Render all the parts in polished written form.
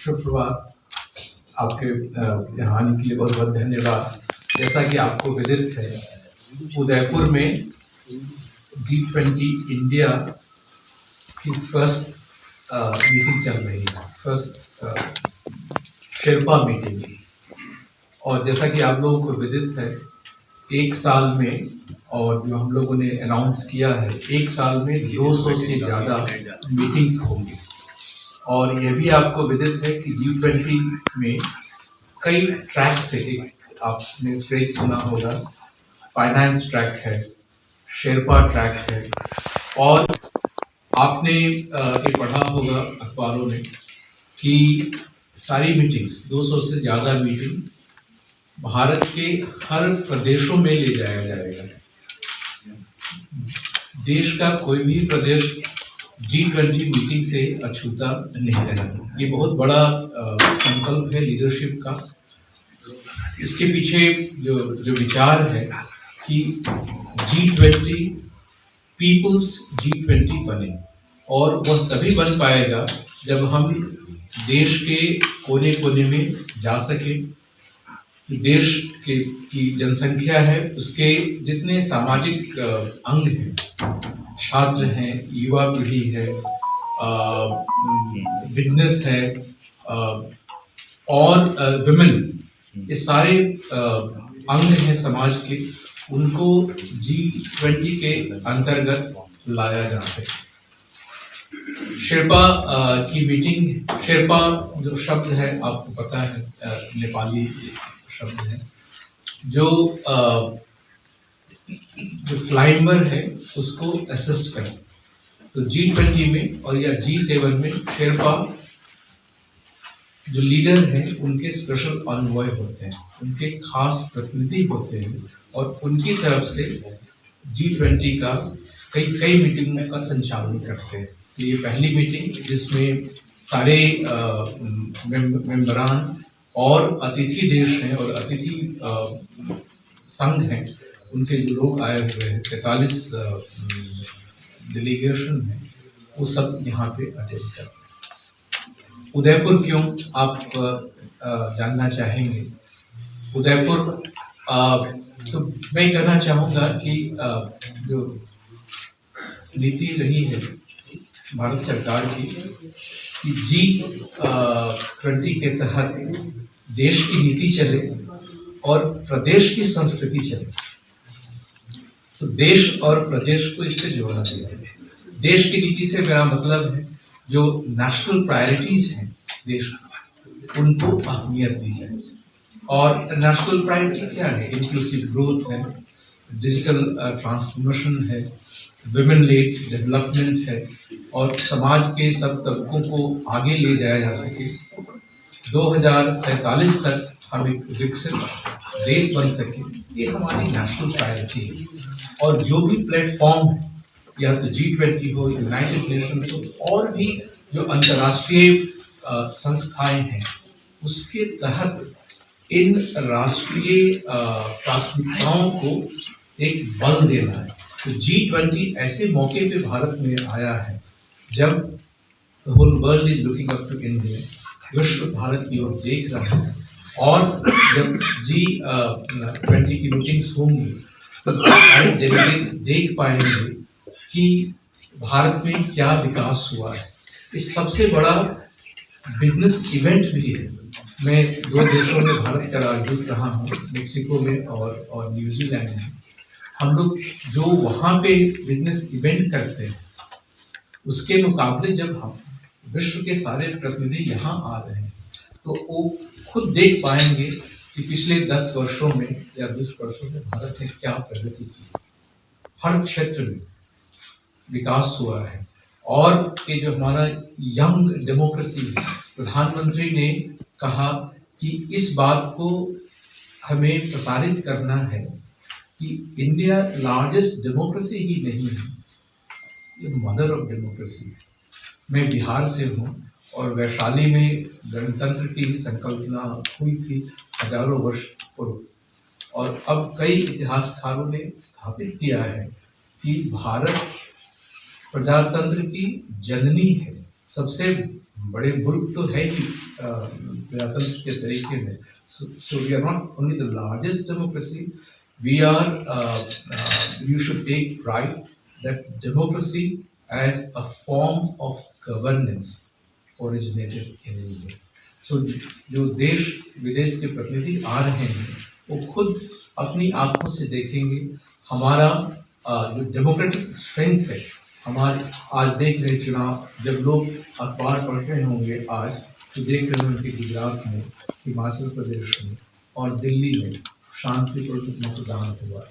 सुप्रभात। आपके यहाँ आने के लिए बहुत बहुत धन्यवाद। जैसा कि आपको विदित है, उदयपुर में G20 इंडिया की फर्स्ट मीटिंग चल रही है, फर्स्ट शेरपा मीटिंग। और जैसा कि आप लोगों को विदित है, एक साल में, और जो हम लोगों ने अनाउंस किया है, एक साल में 200 से ज़्यादा मीटिंग्स होंगी। और यह भी आपको विदित है कि G20 में कई ट्रैक से, एक आपने फ्रेज सुना होगा, फाइनेंस ट्रैक है, शेरपा ट्रैक है, और आपने ये पढ़ा होगा अखबारों में कि सारी मीटिंग्स, 200 से ज़्यादा मीटिंग भारत के हर प्रदेशों में ले जाया जाएगा। देश का कोई भी प्रदेश G20 मीटिंग से अछूता नहीं रहेगा। ये बहुत बड़ा संकल्प है लीडरशिप का। इसके पीछे जो विचार है कि G20 पीपुल्स G20 बने, और वह तभी बन पाएगा जब हम देश के कोने कोने में जा सके। देश की जनसंख्या है, उसके जितने सामाजिक अंग हैं, छात्र हैं, युवा पीढ़ी है, बिजनेस है, और विमेन, ये सारे अंग हैं समाज के, उनको G20 के अंतर्गत लाया जा सके। शेरपा की मीटिंग, शेरपा जो शब्द है आपको पता है, नेपाली शब्द है, जो क्लाइंबर है उसको असिस्ट करें। तो G20 में और या G7 में शेरपा जो लीडर हैं उनके स्पेशल अनवॉय होते हैं, उनके खास प्रतिनिधि होते हैं, और उनकी तरफ से G20 का कई मीटिंगों का संचालन करते हैं। ये पहली मीटिंग जिसमें सारे मेंबरान और अतिथि देश हैं और अतिथि संघ हैं, उनके जो लोग आए हुए हैं, 43 डेलीगेशन है, वो सब यहाँ पे अटेंड करते हैं। उदयपुर क्यों, आप जानना चाहेंगे। उदयपुर, तो मैं कहना चाहूँगा कि जो नीति रही है भारत सरकार की कि G20 के तहत देश की नीति चले और प्रदेश की संस्कृति चले। तो देश और प्रदेश को इससे जोड़ना चाहिए। देश की नीति से मेरा मतलब है जो नेशनल प्रायोरिटीज हैं देश, उनको अहमियत दी जाए। और नेशनल प्रायोरिटी क्या है? इंक्लूसिव ग्रोथ है, डिजिटल ट्रांसफॉर्मेशन है, विमेन लेड डेवलपमेंट है, और समाज के सब तबकों को आगे ले जाया जा सके। 2047 तक हम एक विकसित देश बन सके, ये हमारी नेशनल प्रायोरिटी है। और जो भी प्लेटफॉर्म है, या तो G20 हो, यूनाइटेड नेशंस हो, और भी जो अंतर्राष्ट्रीय संस्थाएं हैं, उसके तहत इन राष्ट्रीय प्राथमिकताओं को एक बल देना है। तो G20 ऐसे मौके पे भारत में आया है जब the whole world is looking up to India, विश्व भारत की ओर देख रहा है। और जब G20 की मीटिंग्स होंगी तो सारे डेलीगेट्स देख पाएंगे कि भारत में क्या विकास हुआ है। इस सबसे बड़ा बिजनेस इवेंट भी है। मैं 2 देशों में भारत का राजदूत रहा हूँ, मेक्सिको में और न्यूजीलैंड में। हम लोग जो वहाँ पे बिजनेस इवेंट करते हैं, उसके मुकाबले जब हम विश्व के सारे प्रतिनिधि यहाँ आ रहे हैं, तो वो खुद देख पाएंगे कि पिछले 10 वर्षों में या 20 वर्षों में भारत ने क्या प्रगति की। हर क्षेत्र में विकास हुआ है। और ये जो हमारा यंग डेमोक्रेसी है, प्रधानमंत्री ने कहा कि इस बात को हमें प्रसारित करना है कि इंडिया लार्जेस्ट डेमोक्रेसी ही नहीं है, ये मदर ऑफ डेमोक्रेसी है। मैं बिहार से हूँ, और वैशाली में गणतंत्र की संकल्पना हुई थी हजारों वर्ष पूर्व। और अब कई इतिहासकारों ने स्थापित किया है कि भारत प्रजातंत्र की जननी है, सबसे बड़े मुल्क तो है ही प्रजातंत्र के तरीके में. So we are not only the largest democracy, we are you should take pride that democracy as a form of governance originated in India. So जो देश विदेश के प्रतिनिधि आ रहे हैं वो खुद अपनी आंखों से देखेंगे हमारा जो डेमोक्रेटिक स्ट्रेंथ है. हमारे आज देख रहे चुनाव जब लोग अखबार पढ़ रहे होंगे आज तो देख रहे होंगे गुजरात में, हिमाचल प्रदेश में और दिल्ली में शांतिपूर्ण मतदान हुआ.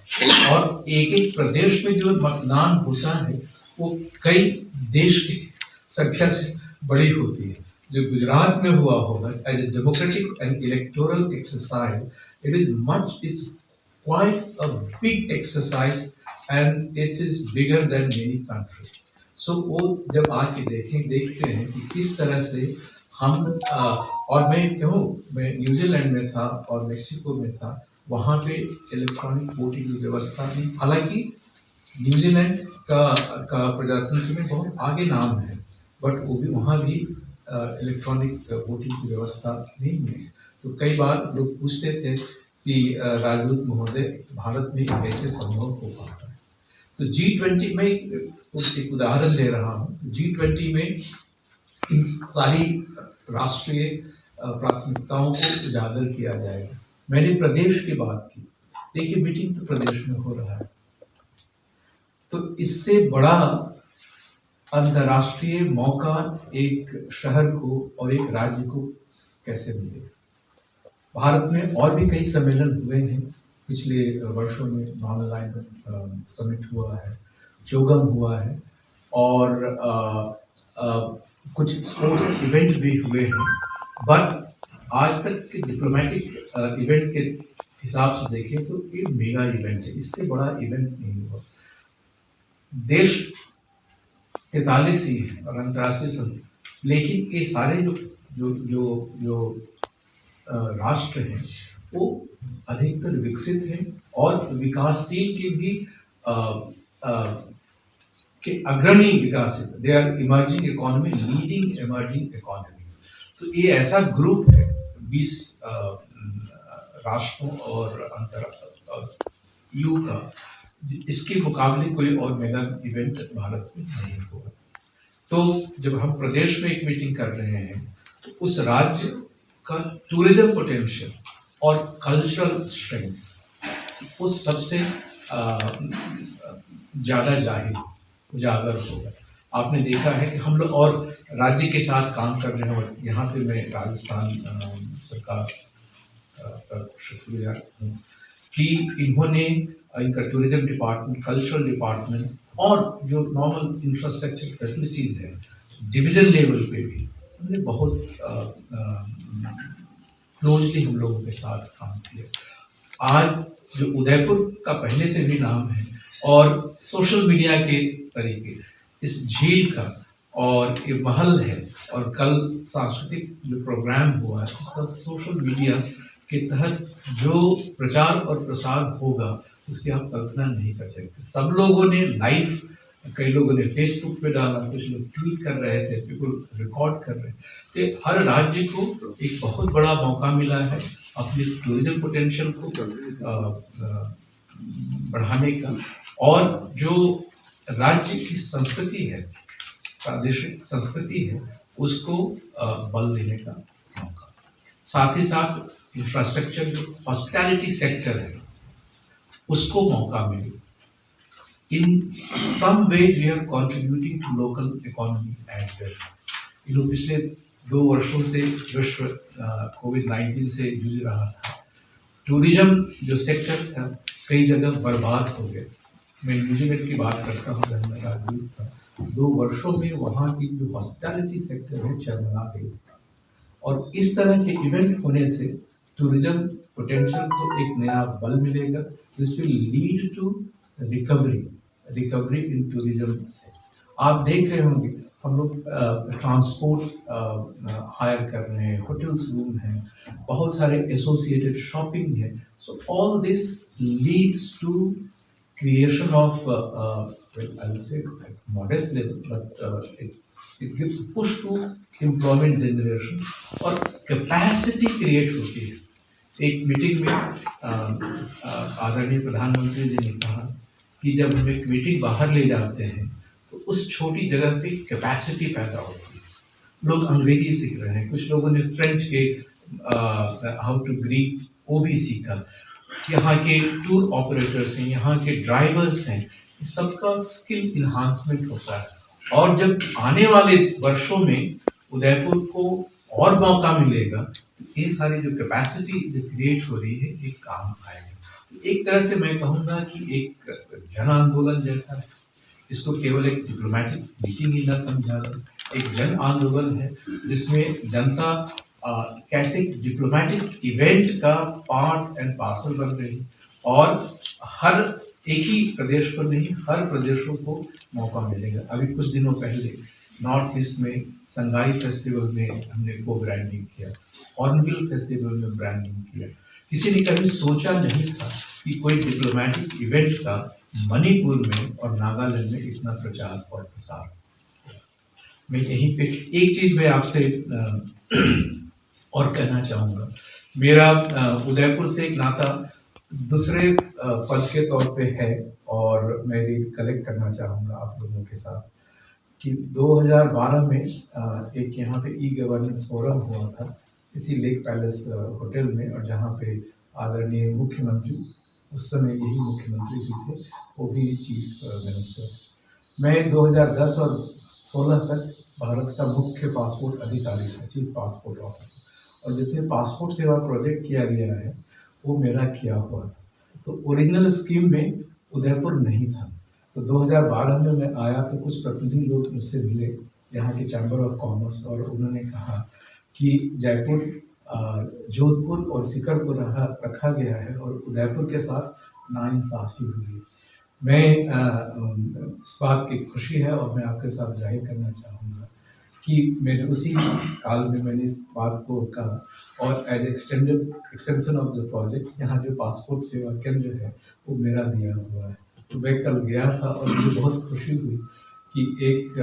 और एक एक प्रदेश में जो मतदान होता है वो कई देश की संख्या से बड़ी होती है. जो गुजरात में हुआ होगा as a democratic and electoral exercise, it's quite a big exercise and it is bigger than many countries. So वो जब आके देखते हैं कि किस तरह से हम और मैं न्यूजीलैंड में था और मेक्सिको में था, वहाँ पे इलेक्ट्रॉनिक वोटिंग की व्यवस्था थी. हालांकि न्यूजीलैंड का प्रजातंत्र में बहुत आगे नाम है, बट वो भी वहाँ भी इलेक्ट्रॉनिक वोटिंग की व्यवस्था नहीं है. तो कई बार लोग पूछते थे कि राजदूत महोदय भारत में कैसे संभव हो पाता है. तो G20 में एक उदाहरण दे रहा हूँ. G20 में इन सारी राष्ट्रीय प्राथमिकताओं को उजागर किया जाएगा. मैंने प्रदेश की बात की, देखिए मीटिंग तो प्रदेश में हो रहा है, तो इससे बड़ा अंतर्राष्ट्रीय मौका एक शहर को और एक राज्य को कैसे मिलेगा. भारत में और भी कई सम्मेलन हुए हैं पिछले वर्षों में. नॉन अलाइनमेंट समिट हुआ है, जोगम हुआ है और कुछ स्पोर्ट्स इवेंट भी हुए हैं. बट आज तक के डिप्लोमेटिक इवेंट के हिसाब से देखें तो ये मेगा इवेंट है, इससे बड़ा इवेंट नहीं हुआ. देश 43 ही है और अंतर्राष्ट्रीय संघ, लेकिन ये सारे जो जो जो जो राष्ट्र हैं वो अधिकतर विकसित हैं और विकासशील के भी के अग्रणी विकासित. They are emerging economy, leading emerging economy. तो ये ऐसा ग्रुप है 20 राष्ट्रों और यू का, इसके मुकाबले कोई और मेगा इवेंट भारत में नहीं हुआ. तो जब हम प्रदेश में एक मीटिंग कर रहे हैं तो उस राज्य का टूरिज्म पोटेंशियल और कल्चरल स्ट्रेंथ वो सबसे ज़्यादा उजागर होगा. आपने देखा है कि हम लोग और राज्य के साथ काम कर रहे हैं और यहाँ पे मैं राजस्थान सरकार का शुक्रिया हूँ कि इन्होंने इनका टूरिज्म डिपार्टमेंट, कल्चरल डिपार्टमेंट और जो नॉर्मल इंफ्रास्ट्रक्चर फैसिलिटीज़ है डिवीज़न लेवल पे भी हमने बहुत क्लोजली हम लोगों के साथ काम किया. आज जो उदयपुर का पहले से भी नाम है और सोशल मीडिया के तरीके इस झील का और ये महल है और कल सांस्कृतिक जो प्रोग्राम हुआ है उसका सोशल मीडिया के तहत जो प्रचार और प्रसार होगा उसकी आप कल्पना नहीं कर सकते. सब लोगों ने लाइव, कई लोगों ने फेसबुक पे डाला, कुछ लोग ट्वीट कर रहे थे, पीपल रिकॉर्ड कर रहे थे. तो हर राज्य को एक बहुत बड़ा मौका मिला है अपने टूरिज्म पोटेंशियल को बढ़ाने का और जो राज्य की संस्कृति है, प्रादेशिक संस्कृति है, उसको बल देने का मौका. साथ ही साथ इंफ्रास्ट्रक्चर जो हॉस्पिटैलिटी सेक्टर है उसको मौका मिले. In some ways we are contributing to local economy as well. पिछले 2 वर्षों से विश्व कोविड-19 से जूझ रहा था. टूरिज्म जो सेक्टर था कई जगह बर्बाद हो गया. मैं न्यूजीलैंड की बात करता हूँ जहाँ मैं राजदूत था. 2 वर्षों में वहाँ की जो हॉस्पिटैलिटी सेक्टर है चरमरा गई. और इस तरह के इवेंट होने से टूरिज्म पोटेंशियल को एक नया बल मिलेगा. This will lead to recovery in tourism से. आप देख रहे होंगे हम लोग ट्रांसपोर्ट हायर कर रहे हैं, होटल्स रूम हैं, बहुत सारे एसोसिएटेड शॉपिंग है. So all this leads to creation of, well, I would say modest level, but it gives push to employment generation और capacity create होती है। एक मीटिंग में आदरणीय प्रधानमंत्री जी ने कहा कि जब हम एक मीटिंग बाहर ले जाते हैं तो उस छोटी जगह पे कैपेसिटी पैदा होती है। लोग अंग्रेजी सीख रहे हैं, कुछ लोगों ने फ्रेंच के हाउ टू ग्रीट वो भी सीखा। यहाँ के टूर ऑपरेटर्स हैं, यहाँ के ड्राइवर्स हैं, इस सबका स्किल इन्हांसमेंट होता है। और जब आने वाले वर्षों में उदयपुर को और मौका मिलेगा तो ये सारी जो कैपेसिटी जो क्रिएट हो रही है ये काम आएगी। तो एक तरह से मैं कहूँगा कि एक जन आंदोलन जैसा है, इसको केवल एक डिप्लोमेटिक मीटिंग ही ना समझा जाए, एक जन आंदोलन है जिसमें जनता कैसे डिप्लोमेटिक इवेंट का पार्ट एंड पार्सल बन रही और हर एक ही प्रदेश पर नहीं, हर प्रदेशों को मौका मिलेगा। अभी कुछ दिनों पहले नॉर्थ ईस्ट में संगाई फेस्टिवल में हमने को ब्रांडिंग किया, हॉर्नबिल फेस्टिवल में ब्रांडिंग किया। किसी ने कभी सोचा नहीं था कि कोई डिप्लोमेटिक इवेंट का मणिपुर में और नागालैंड में इतना प्रचार और प्रसार। मैं यहीं पे एक चीज मैं आपसे और कहना चाहूँगा, मेरा उदयपुर से एक नाता दूसरे पद के तौर पे है और मैं भी कलेक्ट करना चाहूँगा आप लोगों के साथ कि 2012 में एक यहाँ पे ई गवर्नेंस फोरम हुआ था इसी लेक पैलेस होटल में, और जहाँ पे आदरणीय मुख्यमंत्री, उस समय यही मुख्यमंत्री भी थे, वो भी चीफ मिनिस्टर। मैं 2010 और 16 तक भारत का मुख्य पासपोर्ट अधिकारी था, चीफ पासपोर्ट ऑफिसर, और जितने पासपोर्ट सेवा प्रोजेक्ट किया गया है वो मेरा किया हुआ था। तो ओरिजिनल स्कीम में उदयपुर नहीं था। तो 2012 में मैं आया तो कुछ प्रतिनिधि लोग मुझसे मिले यहाँ के चैम्बर ऑफ कॉमर्स, और उन्होंने कहा कि जयपुर, जोधपुर और सीकर को रखा गया है और उदयपुर के साथ नाइंसाफी हुई है। मैं इस बात की खुशी है और मैं आपके साथ जाहिर करना चाहूँगा कि मैंने उसी काल में मैंने इस बात को कहा और as extension of the project यहाँ जो पासपोर्ट सेवा केंद्र है वो मेरा दिया हुआ है। तो मैं कल गया था और मुझे बहुत खुशी हुई कि एक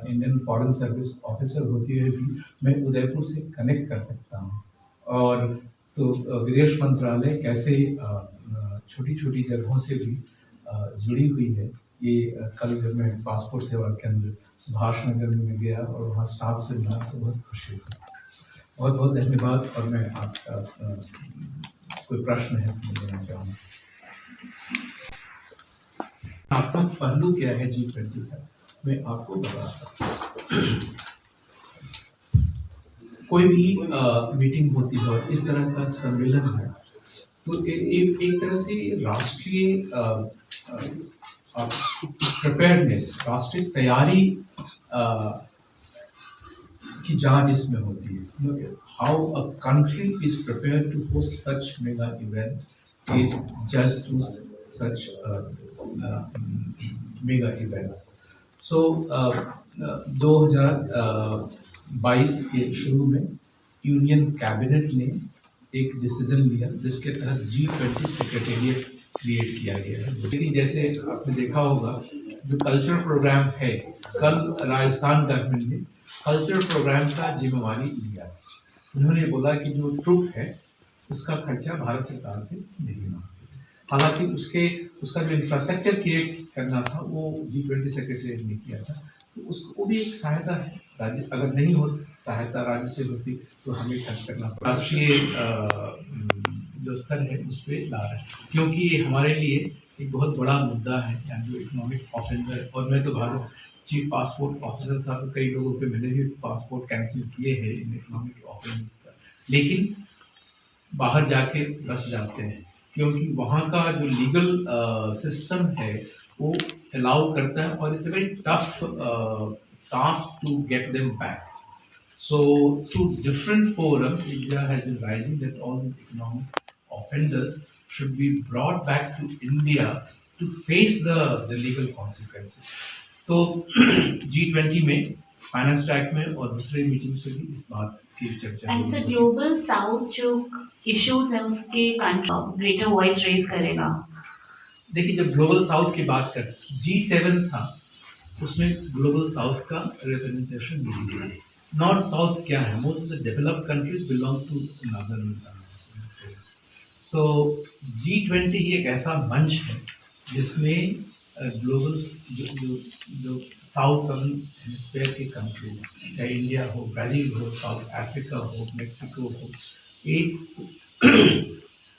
इंडियन फॉरेन सर्विस ऑफिसर होते हुए भी मैं उदयपुर से कनेक्ट कर सकता हूँ। और तो विदेश मंत्रालय कैसे छोटी छोटी जगहों से भी जुड़ी हुई है, ये कल जब मैं पासपोर्ट सेवा केंद्र सुभाष नगर में गया और वहाँ स्टाफ से मिला तो बहुत खुशी हुई। बहुत बहुत धन्यवाद। और मैं आपका कोई प्रश्न है तो देना चाहूँगा। आपका पहलू क्या है G20 का, मैं आपको बताता हूँ। कोई भी मीटिंग होती है, इस तरह का सम्मेलन है, तो एक तरह से राष्ट्रीय प्रिपेयर्डनेस, राष्ट्रीय तैयारी की जांच इसमें होती है। How a country is prepared to host such mega event is just through such mega events. So 2022 के शुरू में यूनियन कैबिनेट ने एक डिसीजन लिया जिसके तहत G20 सेक्रेटेरिएट क्रिएट किया गया है। लेकिन जैसे आपने देखा होगा जो कल्चरल प्रोग्राम है, कल राजस्थान गवर्नमेंट ने कल्चरल प्रोग्राम का जिम्मेवारी लिया है। उन्होंने बोला कि जो ट्रुप है उसका खर्चा भारत सरकार से नहीं होगा। हालांकि उसका जो इंफ्रास्ट्रक्चर क्रिएट करना था वो G20 सेक्रेटेरिएट ने किया था, तो उसको वो भी एक सहायता है। राज्य अगर नहीं हो सहायता राज्य से होती तो हमें खर्च करना पड़ता। राष्ट्रीय जो स्तर है उस पर ला रहा है क्योंकि ये हमारे लिए एक बहुत बड़ा मुद्दा है, यानी जो इकोनॉमिक ऑफेंडर। और मैं तो भारत चीफ पासपोर्ट ऑफिसर था तो कई लोगों के मैंने भी पासपोर्ट कैंसिल किए हैं इन इकोनॉमिक ऑफेंडर्स का, लेकिन बाहर जाके बस जाते हैं क्योंकि वहाँ का जो लीगल सिस्टम है वो अलाउ करता है और it's a very tough task to get them back. So through different forums, India has been rising that all these economic offenders should be brought back to India to face the legal consequences. तो G20 में finance track में और दूसरे meeting से भी इस बात की चर्चा। एंड सर ग्लोबल साउथ जो इश्यूज है उसके ग्रेटर वॉइस रेज करेगा। देखिए जब ग्लोबल साउथ की बात कर G7 था, उसमें ग्लोबल साउथ का रिप्रेजेंटेशन नहीं है। नॉर्थ साउथ क्या है, most of the developed countries belong to northern. So G20 ही एक ऐसा मंच है जिसमें ग्लोबल जो साउथ सदर्न हेमिस्फीयर के कंट्री, चाहे इंडिया हो, ब्राजील हो, साउथ अफ्रीका हो, मेक्सिको हो, एक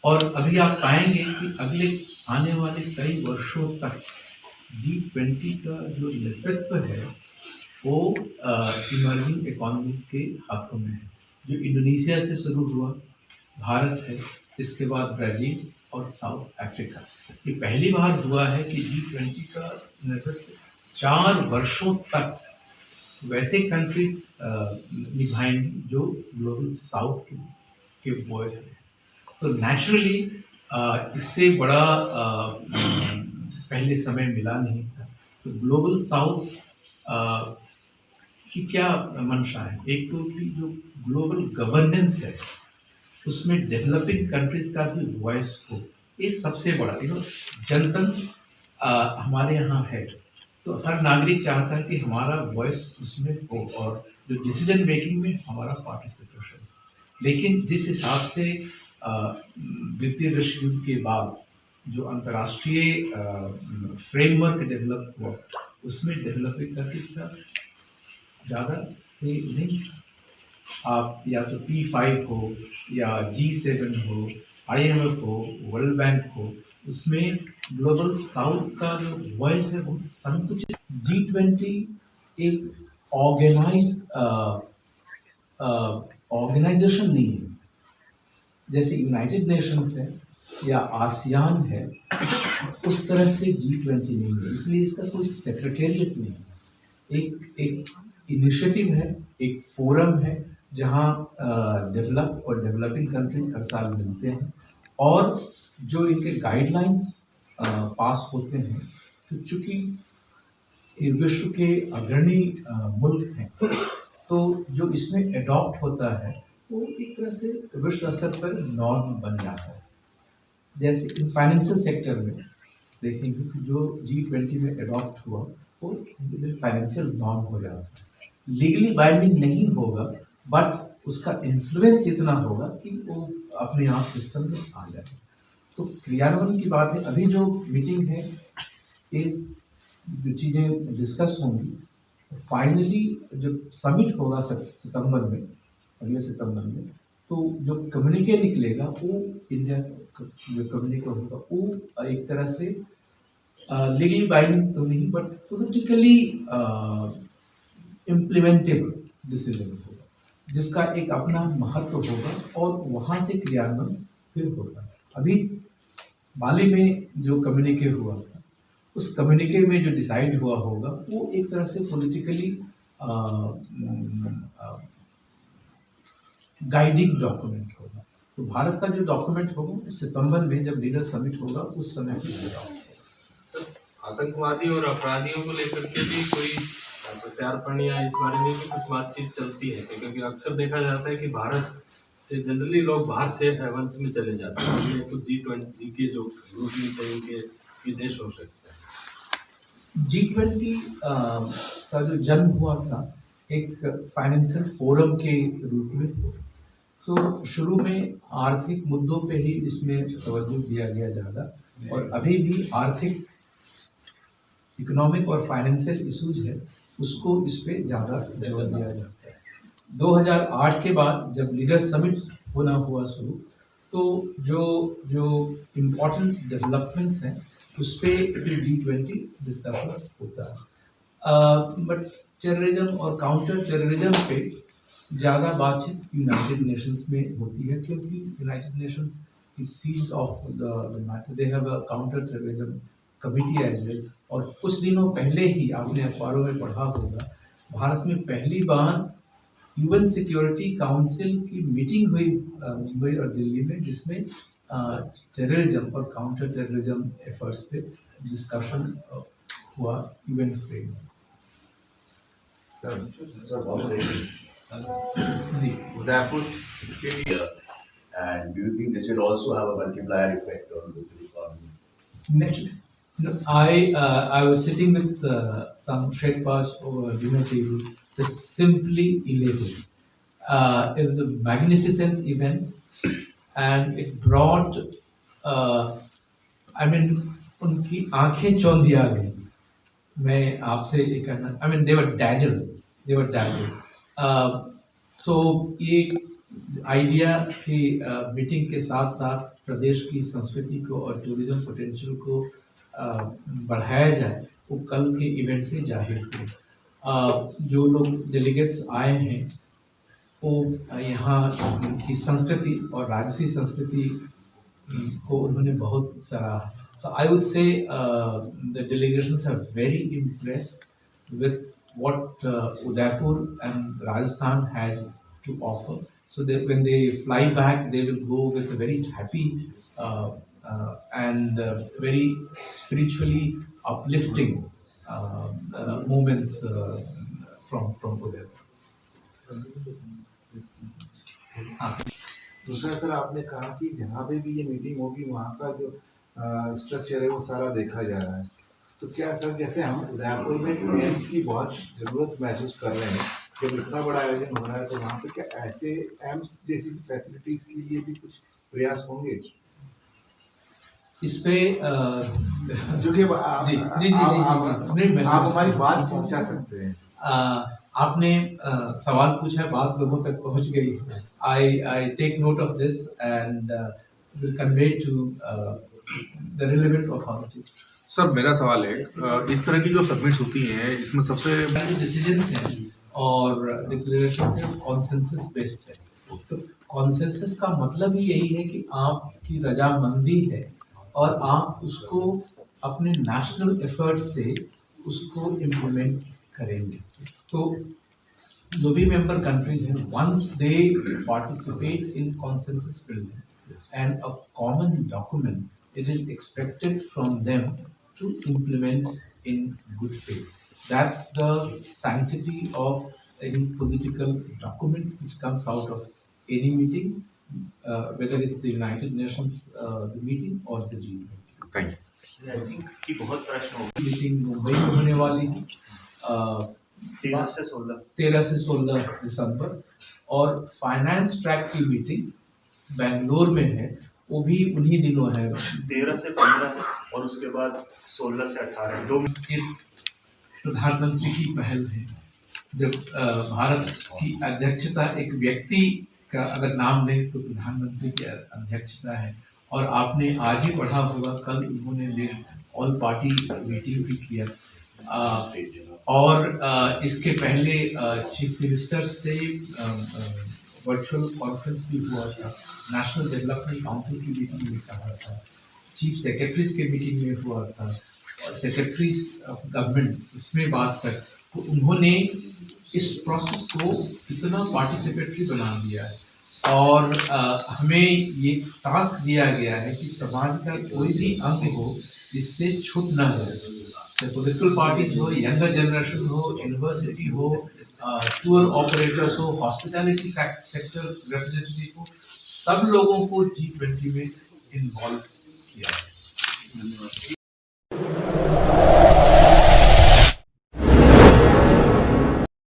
और अभी आप पाएंगे कि अगले आने वाले कई वर्षों तक G20 का जो नेतृत्व है वो इमर्जिंग इकोनॉमीज के हाथों में है। जो इंडोनेशिया से शुरू हुआ, भारत है, इसके बाद ब्राजील और साउथ अफ्रीका। ये पहली बार हुआ है कि G20 का नेतृत्व 4 वर्षों तक वैसे कंट्रीज निभाएंगे जो ग्लोबल साउथ के वॉइस है। तो नेचुरली इससे बड़ा पहले समय मिला नहीं था। तो ग्लोबल साउथ की क्या मंशा है, एक तो कि जो ग्लोबल गवर्नेंस है उसमें डेवलपिंग कंट्रीज का भी वॉइस हो, ये सबसे बड़ा जनतंत्र हमारे यहाँ है। तो हर नागरिक चाहता है कि हमारा वॉइस उसमें हो और जो डिसीजन मेकिंग में हमारा पार्टिसिपेशन। लेकिन जिस हिसाब से द्वितीय विश्व युद्ध के बाद जो अंतर्राष्ट्रीय फ्रेमवर्क डेवलप हुआ, उसमें डेवलपिंग कंट्रीज का ज़्यादा से नहीं। आप या तो P5 हो या G7 हो, IMF हो, वर्ल्ड बैंक हो, उसमें ग्लोबल साउथ का जो वॉइस है बहुत संकुचित। G20 एक ऑर्गेनाइजेशन नहीं है, जैसे यूनाइटेड नेशंस है या आसियान है, उस तरह से G20 नहीं है, इसलिए इसका कोई सेक्रेटेरिएट नहीं है। एक इनिशिएटिव है, एक फोरम है जहाँ डेवलप और डेवलपिंग कंट्री हर साल मिलते हैं और जो इनके गाइडलाइंस पास होते हैं। तो चूंकि ये विश्व के अग्रणी मुल्क हैं, तो जो इसमें एडॉप्ट होता है वो एक तरह से विश्व स्तर पर नॉर्म बन जाता है। जैसे इन फाइनेंशियल सेक्टर में देखेंगे कि जो G20 में एडॉप्ट हुआ वो फाइनेंशियल नॉर्म हो जाता है। लीगली बाइंडिंग नहीं होगा, बट उसका इन्फ्लुएंस इतना होगा कि वो अपने आप सिस्टम में आ जाए। तो क्रियान्वयन की बात है। अभी जो मीटिंग है, इस जो चीज़ें डिस्कस होंगी, फाइनली जब समिट होगा सितंबर में, अगले सितंबर में, तो जो कम्युनिके निकलेगा वो इंडिया जो कम्युनिके होगा वो एक तरह से लीगली बाइंडिंग तो नहीं, बट पॉलिटिकली इम्प्लीमेंटेबल डिसीजन होगा, जिसका एक अपना महत्व होगा और वहाँ से क्रियान्वयन फिर होगा। अभी बाली में जो कम्युनिके हुआ था, उस कम्युनिके में जो डिसाइड हुआ होगा वो एक तरह से पॉलिटिकली गाइडिंग डॉक्यूमेंट होगा। तो भारत का जो डॉक्यूमेंट होगा सितंबर में जब लीडर समिट होगा उस समय से होगा। आतंकवादी और अपराधियों को लेकर के भी कोई प्रत्यार्पण या इस बारे में भी कुछ बातचीत चलती है, क्योंकि अक्सर देखा जाता है कि भारत से जनरली लोग बाहर से हेवंस में चले जाते हैं। ये कुछ G20 के जो ग्रुप मीट के विदेश हो सकते हैं। G20 का जो जन्म हुआ था एक फाइनेंशियल फोरम के रूप में, तो शुरू में आर्थिक मुद्दों पे ही इसमें तवज्जो दिया गया ज़्यादा, और अभी भी आर्थिक इकोनॉमिक और फाइनेंशियल इशूज है उसको इस पे ज़्यादा जोर दिया जाता है। 2008 के बाद जब लीडर समिट होना हुआ शुरू, तो जो इम्पोर्टेंट डेवलपमेंट्स हैं उस पर फिर G20 डिस्कशन होता है। बट टेररिज्म और काउंटर टेररिज्म पे ज़्यादा बातचीत यूनाइटेड नेशंस में होती है, क्योंकि United Nations is seized of the matter. They have a counter terrorism committee as well. और कुछ दिनों पहले ही आपने अखबारों में पढ़ा होगा, भारत में पहली बार यूएन सिक्योरिटी काउंसिल की मीटिंग हुई मुंबई और दिल्ली में, जिसमें टेररिज्म और काउंटर टेररिज्म एफर्ट्स पे डिस्कशन हुआ यूएन फ्रेम में। सर बहुत जी उदयपुर के लिए, and do you think this will also have a multiplier effect on local economy? Next, no, I was sitting with some Sherpas over a dinner table. It was simply elated. It was a magnificent event, and it brought. Uh, I mean, उनकी आंखें चौंधी आ गई. मैं आपसे ये कहना. I mean, they were dazzled. They were dazzled. सो ये idea कि meeting के साथ साथ प्रदेश की संस्कृति को और टूरिज्म पोटेंशियल को बढ़ाया जाए, वो कल के इवेंट से जाहिर हुआ. जो लोग डेलीगेट्स आए हैं वो यहाँ की संस्कृति और राजसी संस्कृति को उन्होंने बहुत सराहा. So I would say the delegations are very impressed with what Udaipur and Rajasthan has to offer. So when they fly back, they will go with a very happy and very spiritually uplifting moments from Udaipur. दूसरा sir, आपने कहा कि जहाँ पे भी ये meeting होगी वहाँ का जो स्ट्रक्चर है वो सारा देखा जा रहा है. तो क्या सर, जैसे हम उदयपुर में एम्स की बहुत ज़रूरत महसूस कर रहे हैं, जब इतना बड़ा आयोजन हो रहा है तो वहाँ पे क्या ऐसे एम्स जैसी फैसिलिटीज़ के लिए भी कुछ प्रयास होंगे? इस पे जो कि आप हमारी बात पहुँचा सकते हैं. आपने सवाल पूछा, बात लोगों तक पहुंच गई. I take note of this and will convey to the relevant authorities. Sir मेरा सवाल है, इस तरह की जो सबमिट्स होती हैं इसमें सबसे डिसीजंस हैं और डिक्लेरेशन है कॉन्सेंसस बेस्ड है. तो कॉन्सेंसस का मतलब ही यही है कि आपकी रजामंदी है और आप उसको अपने नेशनल एफर्ट से उसको इम्प्लीमेंट करेंगे. तो जो भी मेंबर कंट्रीज हैं, once they participate in consensus building and a common document, it is expected from them to implement in good faith. That's the sanctity of any political document which comes out of any meeting, whether it's the United Nations the meeting or the G20. Thank you. I think कि बहुत प्रश्न हो meeting Mumbai में होने वाली है 13 से 16 दिसंबर, और फाइनेंस ट्रैक की मीटिंग बेंगलोर में है, वो भी उन्हीं दिनों है. 13 से 15 है और उसके बाद 16 से 18 दो. एक प्रधानमंत्री की पहल है. जब भारत की अध्यक्षता एक व्यक्ति का अगर नाम लें तो प्रधानमंत्री की अध्यक्षता है. और आपने आज ही पढ़ा होगा, कल उन्होंने ऑल पार्टी मीटिंग भी किया. और इसके पहले चीफ मिनिस्टर से वर्चुअल कॉन्फ्रेंस भी हुआ था. नेशनल डेवलपमेंट काउंसिल की मीटिंग में कहा था, चीफ सेक्रेटरीज के मीटिंग में हुआ था, और सेक्रेटरीज ऑफ गवर्नमेंट उसमें बात कर. तो उन्होंने इस प्रोसेस को इतना पार्टिसिपेटरी बना दिया है. और हमें ये टास्क दिया गया है कि समाज का कोई भी अंग हो इससे छूट ना हो. पॉलिटिकल पार्टीज हो, यंगर जनरेशन हो, यूनिवर्सिटी हो, टूर ऑपरेटर्स हो, हॉस्पिटैलिटी सेक्टर रिप्रेजेंटेटिव हो, सब लोगों को G20 में इन्वॉल्व किया है.